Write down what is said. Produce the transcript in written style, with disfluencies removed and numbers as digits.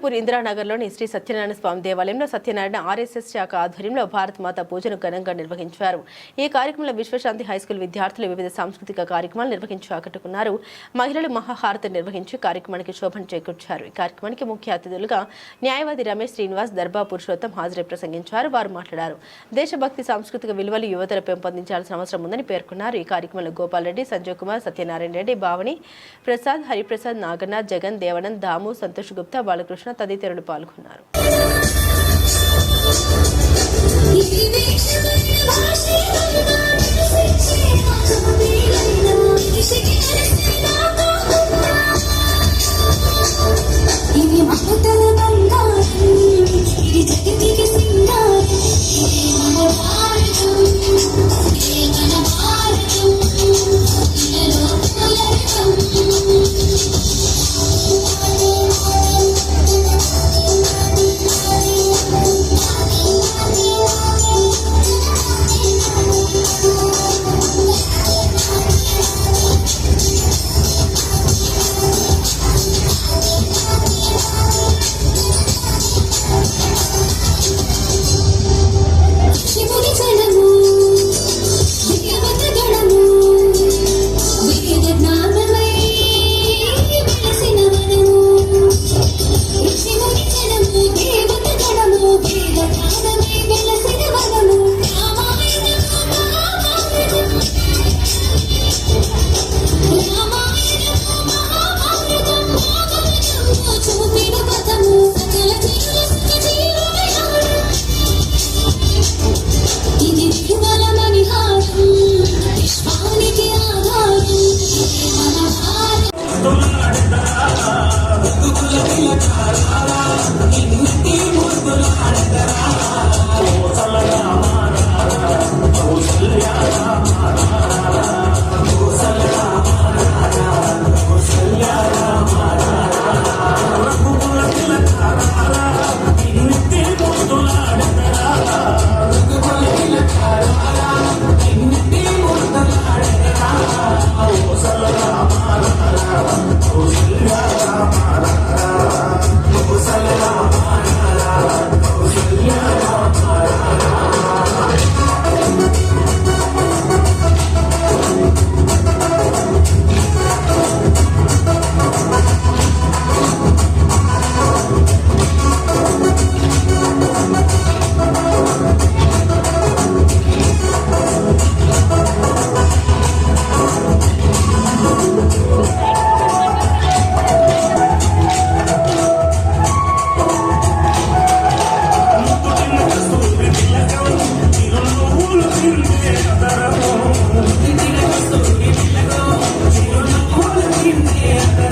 అనంతపూర్ ఇందిరానగర్లోని శ్రీ సత్యనారాయణ స్వామి దేవాలయంలో సత్యనారాయణ ఆర్ఎస్ఎస్ శాఖ ఆధ్వర్యంలో భారత్ మాత పూజను ఘనంగా నిర్వహించారు. ఈ కార్యక్రమంలో విశ్వశాంతి హైస్కూల్ విద్యార్థులు వివిధ సాంస్కృతిక కార్యక్రమాలు నిర్వహించి ఆకట్టుకున్నారు. మహిళలు మహాహారతి నిర్వహించి కార్యక్రమానికి శోభను చేకూర్చారు. ఈ కార్యక్రమానికి ముఖ్య అతిథులుగా న్యాయవాది రమేష్ శ్రీనివాస్, దర్బా పురుషోత్తం హాజరై ప్రసంగించారు. వారు మాట్లాడారు. దేశభక్తి సాంస్కృతిక విలువలు యువతలు పెంపొందించాల్సిన అవసరం ఉందని పేర్కొన్నారు. ఈ కార్యక్రమంలో గోపాల్ రెడ్డి, సంజయ్ కుమార్, సత్యనారాయణ రెడ్డి, భావని ప్రసాద్, హరిప్రసాద్, నాగన్న, జగన్, దేవనంద్, దాము, సంతోష్ గుప్తా, బాలకృష్ణ తదితరులు పాల్గొన్నారు. Thank you.